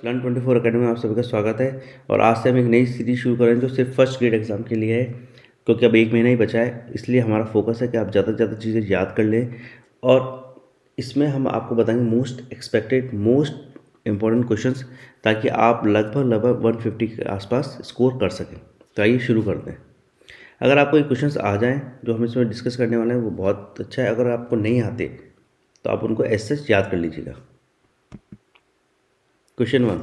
Learn 24 academy में आप सभी का स्वागत है। और आज से हम एक नई सीरीज शुरू करें जो सिर्फ फर्स्ट ग्रेड एग्ज़ाम के लिए है, क्योंकि अब एक महीना ही बचा है। इसलिए हमारा फोकस है कि आप ज़्यादा से ज़्यादा चीज़ें याद कर लें। और इसमें हम आपको बताएंगे most expected most important questions, ताकि आप लगभग 150 के आसपास स्कोर कर सकें। तो आइए शुरू करते हैं। अगर आपको ये क्वेश्चंस आ जाएँ जो हम इसमें डिस्कस करने वाले हैं वो बहुत अच्छा है। अगर आपको नहीं आते तो आप उनको ऐसे याद कर लीजिएगा। क्वेश्चन 1,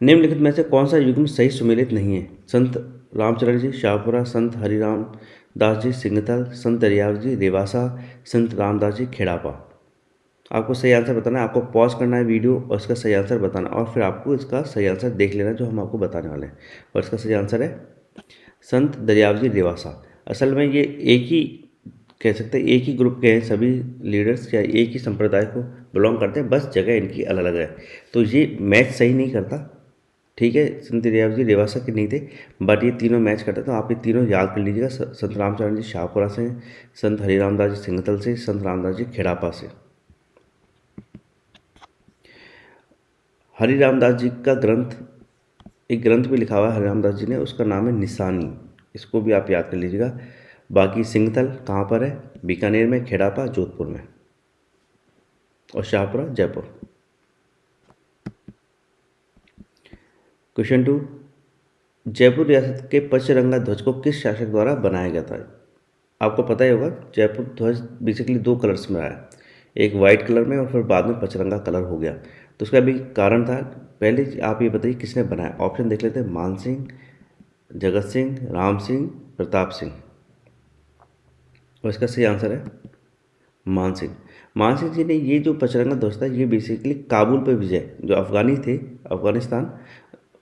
निम्नलिखित में से कौन सा युग्म सही सुमेलित नहीं है? संत रामचरण जी शाहपुरा, संत हरिराम दास जी सिंगतल, संत दरियाव जी रेवासा, संत रामदास जी खेड़ापा। आपको सही आंसर बताना है। आपको पॉज करना है वीडियो और इसका सही आंसर बताना, और फिर आपको इसका सही आंसर देख लेना जो हम आपको बताने वाले हैं। और इसका सही आंसर है संत दरियाव जी रेवासा। असल में ये एक ही कह सकते हैं, एक ही ग्रुप के हैं सभी लीडर्स, या एक ही संप्रदाय को बिलोंग करते हैं, बस जगह इनकी अलग अलग है। तो ये मैच सही नहीं करता, ठीक है। संत दरियाव जी रेवासा के नहीं थे, बट ये तीनों मैच करते। तो आप ये तीनों याद कर लीजिएगा। संत रामचरण जी शाहपुरा से, संत हरिराम दास जी सिंगतल से, संत रामदास जी खेड़ापा से। हरिराम दास जी का ग्रंथ, एक ग्रंथ भी लिखा हुआ है हरिराम दास जी ने, उसका नाम है निशानी। इसको भी आप याद कर लीजिएगा। बाकी सिंगतल कहाँ पर है? बीकानेर में, खेड़ापा जोधपुर में, और शाहपुरा जयपुर। क्वेश्चन 2, जयपुर रियासत के पचरंगा ध्वज को किस शासक द्वारा बनाया गया था? आपको पता ही होगा, जयपुर ध्वज बेसिकली दो कलर्स में आया, एक वाइट कलर में और फिर बाद में पचरंगा कलर हो गया। तो उसका भी कारण था। पहले आप ये बताइए किसने बनाया। ऑप्शन देख लेते हैं। मान सिंह, जगत सिंह, राम सिंह, प्रताप सिंह। और इसका सही आंसर है मान सिंह। मान सिंह जी ने ये जो पचरंगा ध्वज था, ये बेसिकली काबुल पे विजय, जो अफगानी थे, अफगानिस्तान,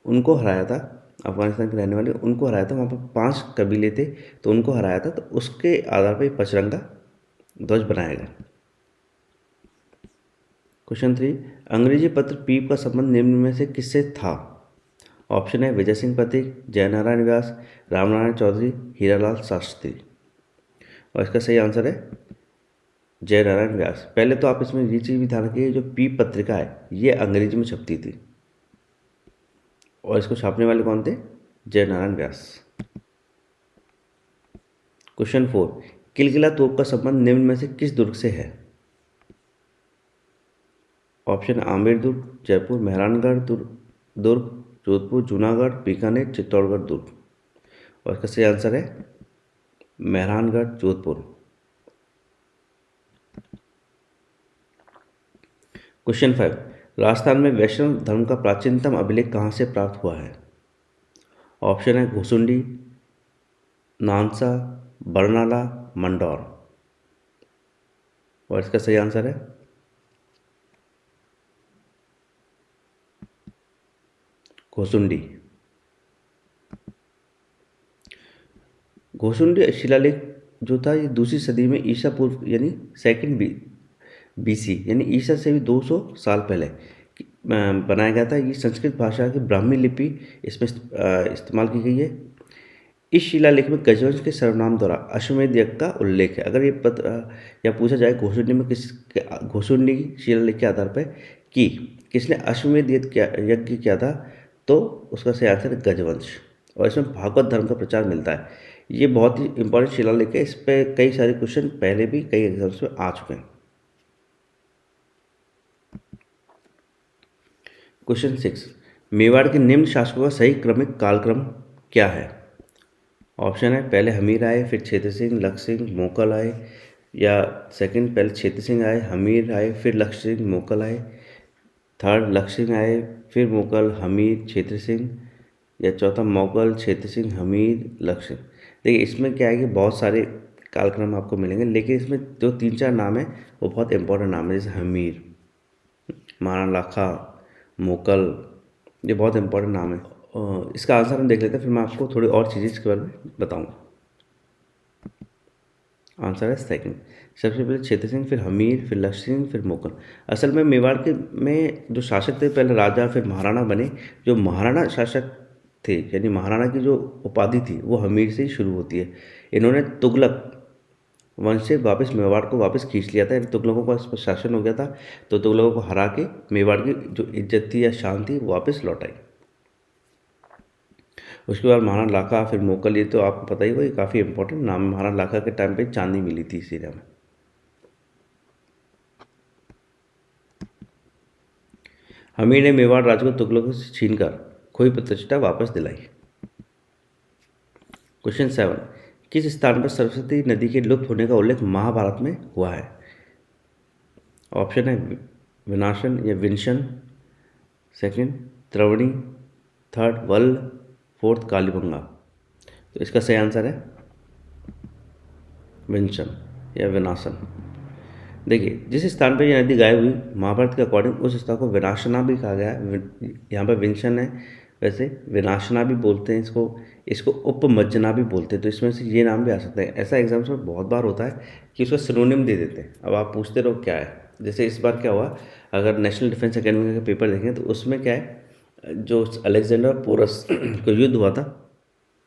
उनको हराया था। अफगानिस्तान के रहने वाले उनको हराया था। वहाँ पर 5 कबीले थे, तो उनको हराया था। तो उसके आधार पर पचरंगा ध्वज बनाया गया। क्वेश्चन 3, अंग्रेजी पत्र पीप का संबंध निम्न में से किससे था? ऑप्शन है विजय सिंह पथिक, जयनारायण व्यास, रामनारायण चौधरी, हीरालाल शास्त्री। और इसका सही आंसर है जयनारायण व्यास। पहले तो आप इसमें ये चीज़ भी ध्यान रखिए, जो पीप पत्रिका है ये अंग्रेजी में छपती थी, और इसको छापने वाले कौन थे? जयनारायण व्यास। क्वेश्चन 4, किलकिला तोप का संबंध निम्न में से किस दुर्ग से है? ऑप्शन आमेर दुर्ग, जयपुर, मेहरानगढ़ दुर्ग, जोधपुर, जूनागढ़, बीकानेर, चित्तौड़गढ़ दुर्ग। और इसका सही आंसर है मेहरानगढ़, जोधपुर। क्वेश्चन 5, राजस्थान में वैष्णव धर्म का प्राचीनतम अभिलेख कहाँ से प्राप्त हुआ है? ऑप्शन है घुसुंडी, नानसा, बरनाला, मंदौर। और इसका सही आंसर है घोसुंडी। घोसुंडी शिलालेख जो था, ये दूसरी सदी में ईसा पूर्व यानी सेकंड BC, यानी ईसा से भी 200 साल पहले बनाया गया था। ये संस्कृत भाषा की ब्राह्मी लिपि इसमें इस्तेमाल की गई है। इस शिलालेख में गजवंश के सर्वनाम द्वारा अश्वमेध यज्ञ का उल्लेख है। अगर ये पत्र या पूछा जाए घोसुंडी में घोसुंडी शिलालेख के आधार पर कि किसने अश्वमेध यज्ञ किया था, तो उसका सही आंसर है गजवंश। और इसमें भागवत धर्म का प्रचार मिलता है। ये बहुत ही इंपॉर्टेंट शिलालेख है। इस पर कई सारे क्वेश्चन पहले भी कई एग्जाम्स में आ चुके हैं। क्वेश्चन 6, मेवाड़ के निम्न शासकों का सही क्रमिक कालक्रम क्या है? ऑप्शन है पहले हमीर आए, फिर क्षेत्र सिंह, लक्ष्य सिंह, मोकल आए, या सेकंड पहले क्षेत्र सिंह आए, हमीर आए, फिर लक्ष्य सिंह, मोकल आए, थर्ड लक्ष्य सिंह आए, फिर मोकल, हमीर, क्षेत्र सिंह, या चौथा मोगल, क्षेत्र सिंह, हमीर, लक्ष्य। देखिए इसमें क्या है कि बहुत सारे कालक्रम आपको मिलेंगे, लेकिन इसमें जो 3-4 नाम है वो बहुत इंपॉर्टेंट नाम है, जैसे हमीर, महाराणा लाखा, मोकल, ये बहुत इंपॉर्टेंट नाम है। इसका आंसर हम देख लेते हैं, फिर मैं आपको थोड़ी और चीज़ें इसके बारे में बताऊँगा। आंसर है सेकंड। सबसे पहले क्षेत्र सिंह, फिर हमीर, फिर लक्ष्य सिंह, फिर मोकल। असल में मेवाड़ के में जो शासक थे, पहले राजा फिर महाराणा बने। जो महाराणा शासक थे, यानी महाराणा की जो उपाधि थी वो हमीर से ही शुरू होती है। इन्होंने तुगलक वंश से वापस मेवाड़ को वापस खींच लिया था, तुगलकों का इस पर शासन हो गया था, तो तुगलकों को हरा के मेवाड़ की जो इज्जत थी या शान थी वो वापस लौट आई। उसके बाद महाराणा लाखा, फिर मोकल, ये तो आपको पता ही होगा, ये काफ़ी इंपॉर्टेंट नाम है। महाराणा लाखा के टाइम पे चांदी मिली थी इस एरिया में। हमीर ने मेवाड़ राज्य को तुगलकों से छीनकर खोई प्रतिष्ठा वापस दिलाई। क्वेश्चन 7, किस स्थान पर सरस्वती नदी के लुप्त होने का उल्लेख महाभारत में हुआ है? ऑप्शन है विनाशन या विंशन, सेकंड त्रिवेणी, थर्ड वल्ल, फोर्थ कालीबंगा। तो इसका सही आंसर है विंशन या विनाशन। देखिए, जिस स्थान पर यह नदी गायब हुई महाभारत के अकॉर्डिंग उस स्थान को विनाशना भी कहा गया है। यहाँ पर विंशन है, वैसे विनाशना भी बोलते हैं इसको, इसको उपमज्जना भी बोलते हैं, तो इसमें से ये नाम भी आ सकते हैं। ऐसा एग्जाम्स में बहुत बार होता है कि उसका सिनोनिम दे देते हैं। अब आप पूछते रहो क्या है। जैसे इस बार क्या हुआ, अगर नेशनल डिफेंस अकेडमी का पेपर देखें तो उसमें क्या है, जो अलेक्जेंडर पोरस का युद्ध हुआ था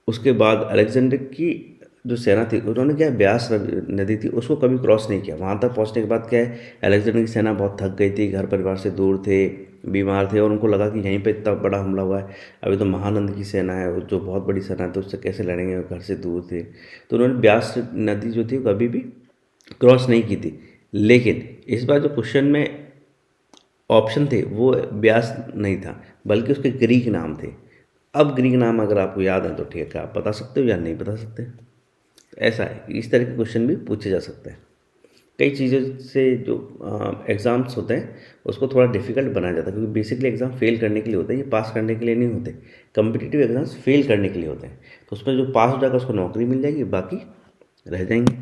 उसके बाद अलेक्जेंडर की जो सेना थी उन्होंने क्या है, ब्यास नदी थी उसको कभी क्रॉस नहीं किया। वहाँ तक पहुँचने के बाद क्या है, अलेक्जेंडर की सेना बहुत थक गई थी, घर परिवार से दूर थे, बीमार थे, और उनको लगा कि यहीं पे इतना बड़ा हमला हुआ है, अभी तो महानंद की सेना है जो बहुत बड़ी सेना है, तो उससे कैसे लड़ेंगे, घर से दूर थे। तो उन्होंने ब्यास नदी जो थी कभी भी क्रॉस नहीं की थी। लेकिन इस बार जो क्वेश्चन में ऑप्शन थे वो ब्यास नहीं था, बल्कि उसके ग्रीक नाम थे। अब ग्रीक नाम अगर आपको याद है तो ठीक है, आप बता सकते हो या नहीं बता सकते। ऐसा है, इस तरह के क्वेश्चन भी पूछे जा सकते हैं। कई चीज़ों से जो एग्ज़ाम्स होते हैं उसको थोड़ा डिफिकल्ट बनाया जाता है, क्योंकि बेसिकली एग्ज़ाम फेल करने के लिए होते हैं, ये पास करने के लिए नहीं होते। कम्पिटिटिव एग्ज़ाम्स फेल करने के लिए होते हैं, तो उसमें जो पास हो जाएगा उसको नौकरी मिल जाएगी, बाकी रह जाएंगे,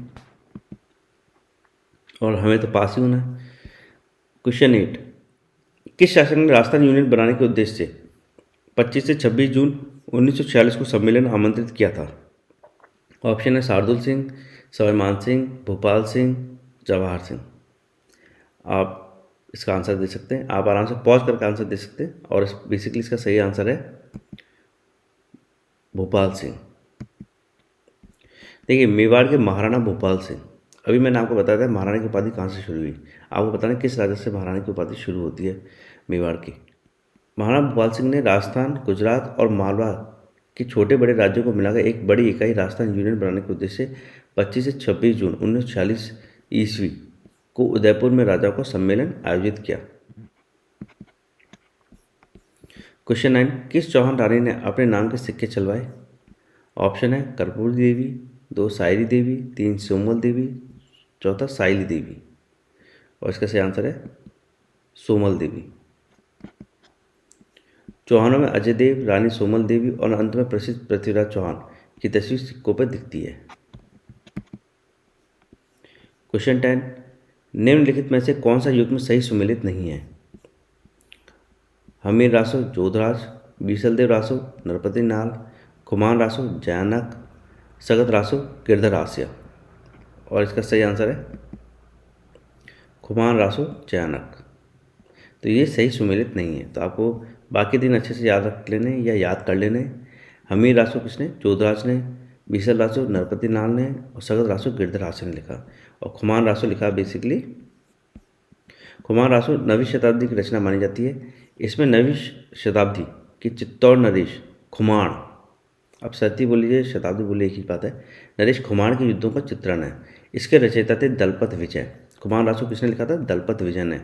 और हमें तो पास ही होना है। क्वेश्चन 8, किस शासक ने राजस्थान यूनियन बनाने के उद्देश्य से 25 से 26 जून 1946 को सम्मेलन आमंत्रित किया था? ऑप्शन है शार्दुल सिंह, सवाई मान सिंह, भोपाल सिंह, जवाहर सिंह। आप इसका आंसर दे सकते हैं, आप आराम से पॉज करके आंसर दे सकते हैं, और बेसिकली इसका सही आंसर है भोपाल सिंह। देखिए, मेवाड़ के महाराणा भोपाल सिंह, अभी मैंने आपको बताया था महाराणा की उपाधि कहाँ से शुरू हुई, आपको बताना किस राजा से महाराणा की उपाधि शुरू होती है मेवाड़ की। महाराणा भोपाल सिंह ने राजस्थान, गुजरात और मालवा के छोटे बड़े राज्यों को मिलाकर एक बड़ी इकाई राजस्थान यूनियन बनाने के उद्देश्य से 25 से 26 जून 1946 ईस्वी को उदयपुर में राजाओं का सम्मेलन आयोजित किया। क्वेश्चन 9, किस चौहान रानी ने अपने नाम के सिक्के चलवाए? ऑप्शन है कर्पूरी देवी, 2 सायरी देवी, 3 सोमल देवी, चौथा साइली देवी, और इसका सही आंसर है सोमल देवी। चौहानों में अजय देव, रानी सोमल देवी और अंत में प्रसिद्ध पृथ्वीराज चौहान की तस्वीर सिक्कों पर दिखती है। क्वेश्चन 10, निम्नलिखित में से कौन सा युग्म सही सुमेलित नहीं है? हमीर रासो जोधराज, बीसलदेव रासो नरपति नाल, खुमान रासो जयानक, सगत रासो गिरधरास्य, और इसका सही आंसर है खुमान रासो जयानक। तो ये सही सुमेलित नहीं है, तो आपको बाकी दिन अच्छे से याद रख लेने या याद कर लेने। हमीर रासो किसने? जोधराज ने, बीसल रासो नरपति नाल ने, और सगत रासो गिरधरास्य ने लिखा, और खुमान रासो लिखा बेसिकली। खुमान रासो 9वीं शताब्दी की रचना मानी जाती है। इसमें 9वीं शताब्दी की चित्तौड़ नरेश खुमान, अब सती बोल लीजिए शताब्दी बोलिए एक ही बात है, नरेश खुमान के युद्धों का चित्रण है। इसके रचयिता थे दलपत विजय। खुमान रासो किसने लिखा था? दलपत विजय ने।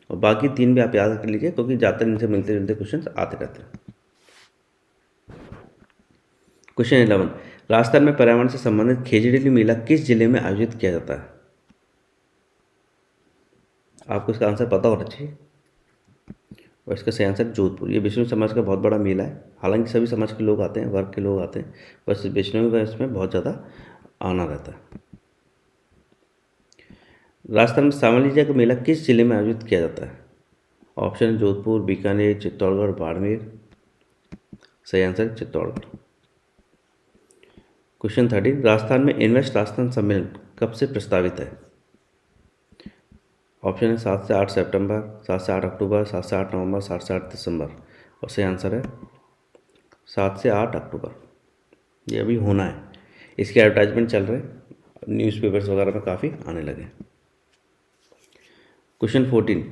और बाकी 3 भी आप याद कर लीजिए, क्योंकि ज़्यादातर इनसे मिलते जुलते क्वेश्चन आते रहते हैं। क्वेश्चन 11, राजस्थान में पर्यावरण से संबंधित खेजड़ेली मेला किस जिले में आयोजित किया जाता है? आपको इसका आंसर पता होना चाहिए, और इसका सही आंसर जोधपुर। ये विष्णु समाज का बहुत बड़ा मेला है, हालांकि सभी समाज के लोग आते हैं, वर्ग के लोग आते हैं, बस विष्णु का इसमें बहुत ज़्यादा आना रहता है। राजस्थान में सामालीजा का मेला किस जिले में आयोजित किया जाता है? ऑप्शन जोधपुर, बीकानेर, चित्तौड़गढ़, बाड़मेर। सही आंसर चित्तौड़गढ़। क्वेश्चन 13, राजस्थान में इन्वेस्ट राजस्थान सम्मेलन कब से प्रस्तावित है? ऑप्शन है 7 से 8 सितंबर, 7 से 8 अक्टूबर, 7 से 8 नवंबर, 7 से 8 दिसंबर, और सही आंसर है 7 से 8 अक्टूबर। ये अभी होना है, इसके एडवर्टाइजमेंट चल रहे हैं, न्यूज़पेपर्स वगैरह में काफ़ी आने लगे। क्वेश्चन 14,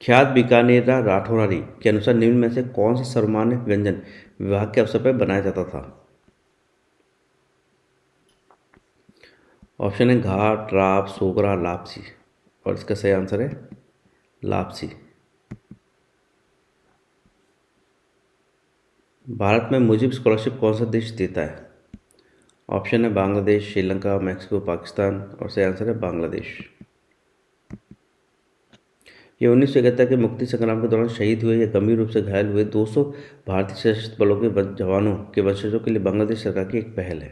ख्यात बीकानेरा राठौरारी के अनुसार निम्न में से कौन सा सर्वमान्य व्यंजन विवाह के अवसर पर बनाया जाता था? ऑप्शन है घाट, राब, सोगरा, लापसी, और इसका सही आंसर है लापसी। भारत में मुजीब स्कॉलरशिप कौन सा देश देता है? ऑप्शन है बांग्लादेश, श्रीलंका, मैक्सिको, पाकिस्तान, और सही आंसर है बांग्लादेश। ये 1971 के मुक्ति संग्राम के दौरान शहीद हुए या गंभीर रूप से घायल हुए 200 भारतीय सशस्त्र बलों के जवानों के वंशजों के लिए बांग्लादेश सरकार की एक पहल है।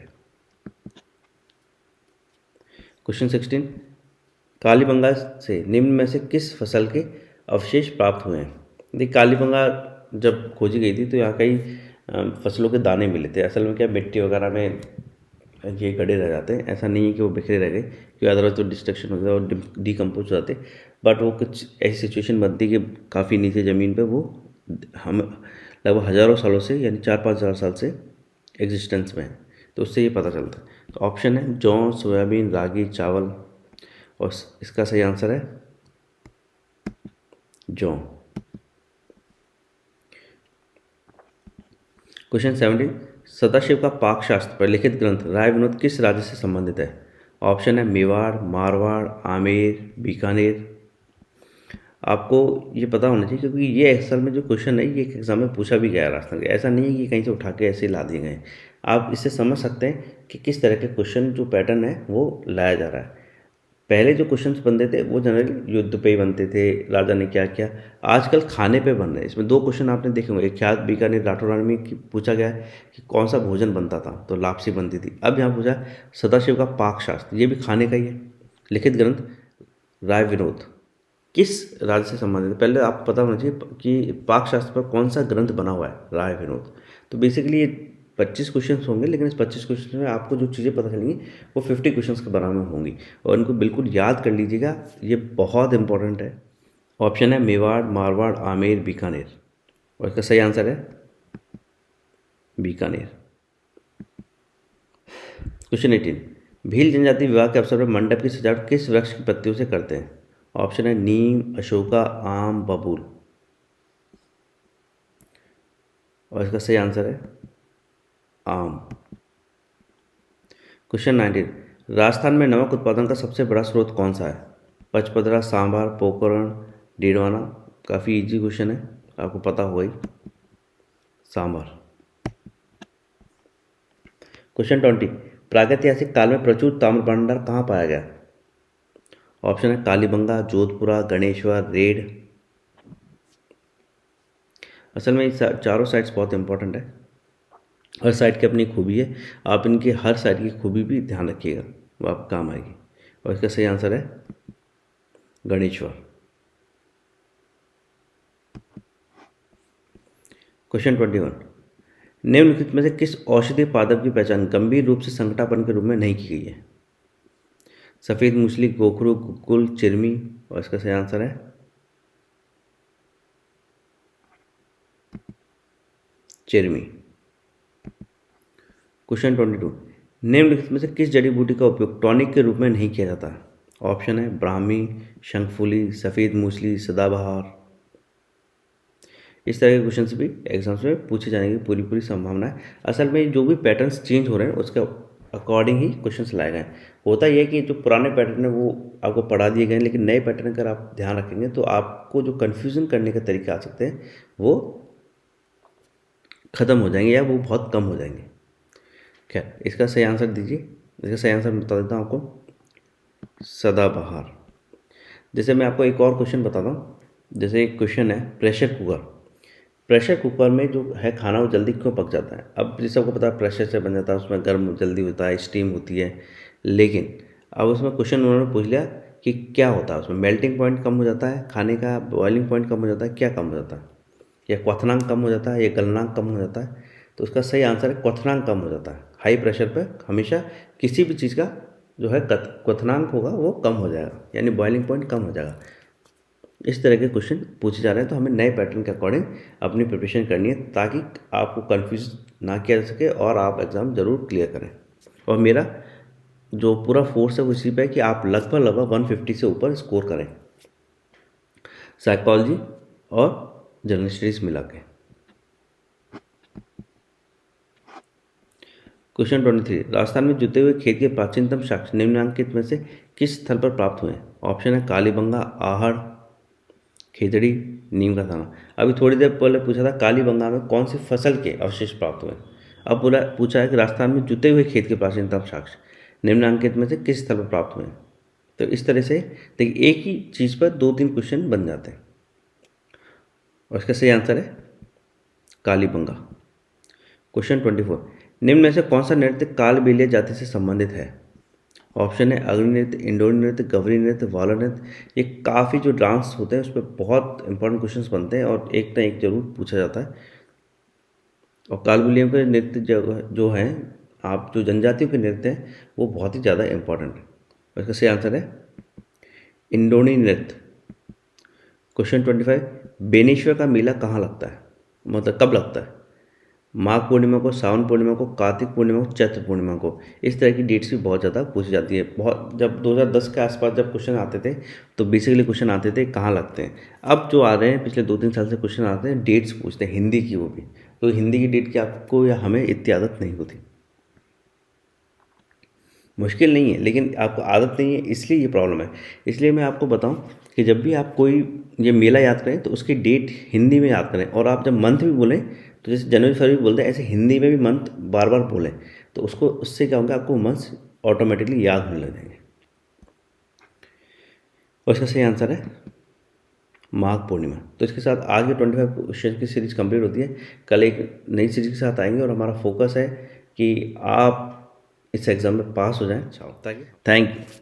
क्वेश्चन 16, कालीबंगा से निम्न में से किस फसल के अवशेष प्राप्त हुए हैं? देखिए, कालीबंगा जब खोजी गई थी तो यहाँ कई फसलों के दाने मिले थे। असल में क्या, मिट्टी वगैरह में ये गड़े रह जाते हैं, ऐसा नहीं है कि वो बिखरे रह गए, क्योंकि अदरवाइज तो डिस्ट्रक्शन हो जाता है और डिकम्पोज हो जाते। बट वो कुछ ऐसी सिचुएशन बनती कि काफ़ी नीचे ज़मीन पे वो हम लगभग हज़ारों सालों से, यानी 4-5 हज़ार साल से एग्जिस्टेंस में है, तो उससे ये पता चलता है। तो ऑप्शन है जौ, सोयाबीन, रागी, चावल, और इसका सही आंसर है जौ। क्वेश्चन 17, सदाशिव का पाकशास्त्र पर लिखित ग्रंथ राय विनोद किस राज्य से संबंधित है? ऑप्शन है मेवाड़, मारवाड़, आमेर, बीकानेर। आपको ये पता होना चाहिए क्योंकि ये असल में जो क्वेश्चन है ये एक एग्जाम में पूछा भी गया राजस्थान के, ऐसा नहीं है कि कहीं से उठा के ऐसे ही ला दिए गए। आप इससे समझ सकते हैं कि किस तरह के क्वेश्चन जो पैटर्न है वो लाया जा रहा है। पहले जो क्वेश्चंस बनते थे वो जनरली युद्ध पे ही बनते थे, राजा ने क्या किया। आजकल खाने पे बन रहे हैं। इसमें 2 क्वेश्चन आपने देखे होंगे, एक ख्यात बीकानेर राठौरानी में पूछा गया है कि कौन सा भोजन बनता था, तो लापसी बनती थी। अब यहाँ पूछा सदाशिव का पाक शास्त्र, ये भी खाने का ही है। लिखित ग्रंथ राय विनोद किस राज्य से संबंधित है? पहले आपको पता होना चाहिए कि पाक शास्त्र पर कौन सा ग्रंथ बना हुआ है राय विनोद। तो बेसिकली ये 25 क्वेश्चन होंगे, लेकिन इस 25 क्वेश्चन में आपको जो चीज़ें पता चलेंगी वो 50 क्वेश्चन के बराबर में होंगी, और इनको बिल्कुल याद कर लीजिएगा, ये बहुत इंपॉर्टेंट है। ऑप्शन है मेवाड़, मारवाड़, आमेर, बीकानेर, और इसका सही आंसर है बीकानेर। क्वेश्चन 18, भील जनजाति विवाह के अवसर पर मंडप की सजावट किस वृक्ष की पत्तियों से करते हैं? ऑप्शन है नीम, अशोका, आम, बबूल, और इसका सही आंसर है आम। क्वेश्चन 19, राजस्थान में नमक उत्पादन का सबसे बड़ा स्रोत कौन सा है? पचपदरा, सांभर, पोखरण, डीडवाना। काफ़ी इजी क्वेश्चन है, आपको पता होगा ही, सांभर। क्वेश्चन 20, प्रागैतिहासिक काल में प्रचुर ताम्र भंडार कहाँ पाया गया? ऑप्शन है कालीबंगा, जोधपुरा, गणेश्वर, रेड। असल में ये चारों साइट्स बहुत इंपॉर्टेंट है, हर साइट की अपनी खूबी है, आप इनकी हर साइट की खूबी भी ध्यान रखिएगा, वो आपको काम आएगी, और इसका सही आंसर है गणेश्वर। क्वेश्चन 21, निम्नलिखित में से किस औषधीय पादप की पहचान गंभीर रूप से संकटापन के रूप में नहीं की गई है? सफ़ेद मूसली, गोखरू, गुग्गुल, चिरमी, और इसका सही आंसर है चिरमी। क्वेश्चन 22, निम्नलिखित में से किस जड़ी बूटी का उपयोग टॉनिक के रूप में नहीं किया जाता है? ऑप्शन है ब्राह्मी, शंखफूली, सफ़ेद मूसली, सदाबहार। इस तरह के क्वेश्चन भी एग्जाम्स में पूछे जाने की पूरी संभावना है। असल में जो भी पैटर्न्स चेंज हो रहे हैं उसके अकॉर्डिंग ही क्वेश्चंस लाए गए हैं। होता यह है कि जो पुराने पैटर्न है वो आपको पढ़ा दिए गए हैं, लेकिन नए पैटर्न अगर आप ध्यान रखेंगे तो आपको जो कन्फ्यूज़न करने के तरीके आ सकते हैं वो ख़त्म हो जाएंगे या वो बहुत कम हो जाएंगे। खैर, इसका सही आंसर दीजिए। इसका सही आंसर बता देता हूँ आपको, सदाबहार। जैसे मैं आपको एक और क्वेश्चन बताता हूँ, जैसे एक क्वेश्चन है प्रेशर कुकर। प्रेशर कुकर में जो है खाना वो जल्दी क्यों पक जाता है? अब जैसे आपको पता है प्रेशर से बन जाता है, उसमें गर्म जल्दी होता है, स्टीम होती है, लेकिन अब उसमें क्वेश्चन उन्होंने पूछ लिया कि क्या होता है उसमें, मेल्टिंग पॉइंट कम हो जाता है खाने का, बॉइलिंग पॉइंट कम हो जाता है, क्या कम हो जाता है, या क्वथनांक कम हो जाता है, या गलनांक कम हो जाता है? तो उसका सही आंसर है क्वथनांक कम हो जाता है। हाई प्रेशर पर हमेशा किसी भी चीज़ का जो है क्वथनांक होगा वो कम हो जाएगा, यानी बॉइलिंग पॉइंट कम हो जाएगा। इस तरह के क्वेश्चन पूछे जा रहे हैं, तो हमें नए पैटर्न के अकॉर्डिंग अपनी प्रिपरेशन करनी है ताकि आपको कंफ्यूज ना किया जा सके और आप एग्ज़ाम ज़रूर क्लियर करें। और मेरा जो पूरा फोर्स है वो इसी पे है कि आप लगभग लगभग 150 से ऊपर स्कोर करें साइकोलॉजी और जनरल स्टडीज मिला के। क्वेश्चन 23, राजस्थान में जुते हुए खेत के प्राचीनतम साक्ष्य निम्नलिखित में से किस स्थल पर प्राप्त हुए हैं? ऑप्शन है कालीबंगा, आहड़, खेतड़ी, नीम का थाना। अभी थोड़ी देर पहले पूछा था कालीबंगा में कौन सी फसल के अवशेष प्राप्त हुए। अब बोला पूछा है कि राजस्थान में जुते हुए खेत के प्राचीनतम साक्ष्य निम्नलिखित में से किस स्थल पर प्राप्त हुए। तो इस तरह से देखिए एक ही चीज़ पर 2-3 क्वेश्चन बन जाते हैं और इसका सही आंसर है कालीबंगा। क्वेश्चन 24, निम्न में से कौन सा नृत्य कालबेलिया जाति से संबंधित है? ऑप्शन है अग्नि नृत्य, इंडोरी नृत्य, गवरी नृत्य, वाला नृत्य। ये काफ़ी जो डांस होते हैं उस पर बहुत इंपॉर्टेंट क्वेश्चंस बनते हैं और एक ना एक जरूर पूछा जाता है। और कालबेलिया के नृत्य जो हैं, आप जो जनजातियों के नृत्य हैं वो बहुत ही ज़्यादा इंपॉर्टेंट है। और इसका सही आंसर है इंडोनी नृत्य। क्वेश्चन 25, बेनेश्वर का मेला कहाँ लगता है, मतलब कब लगता है? माघ पूर्णिमा को, सावन पूर्णिमा को, कार्तिक पूर्णिमा को, चैत्र पूर्णिमा को। इस तरह की डेट्स भी बहुत ज़्यादा पूछी जाती है। बहुत जब 2010 के आसपास जब क्वेश्चन आते थे तो बेसिकली क्वेश्चन आते थे कहाँ लगते हैं। अब जो आ रहे हैं पिछले 2-3 साल से क्वेश्चन आते हैं डेट्स पूछते हैं, हिंदी की वो भी। तो हिंदी की डेट की आपको या हमें इतनी आदत नहीं होती। मुश्किल नहीं है लेकिन आपको आदत नहीं है इसलिए ये प्रॉब्लम है। इसलिए मैं आपको बताऊं कि जब भी आप कोई ये मेला याद करें तो उसकी डेट हिंदी में याद करें। और आप जब मंथ भी बोलें तो जैसे जनवरी फरवरी बोलते हैं ऐसे हिंदी में भी मंथ बार बार बोलें, तो उसको उससे क्या होगा आपको मंथ्स ऑटोमेटिकली याद होने लगेंगे। और इसका सही आंसर है माघ पूर्णिमा। तो इसके साथ आज के 25 क्वेश्चन की सीरीज कंप्लीट होती है। कल एक नई सीरीज के साथ आएंगे और हमारा फोकस है कि आप इस एग्ज़ाम में पास हो जाएं। अच्छा, थैंक यू।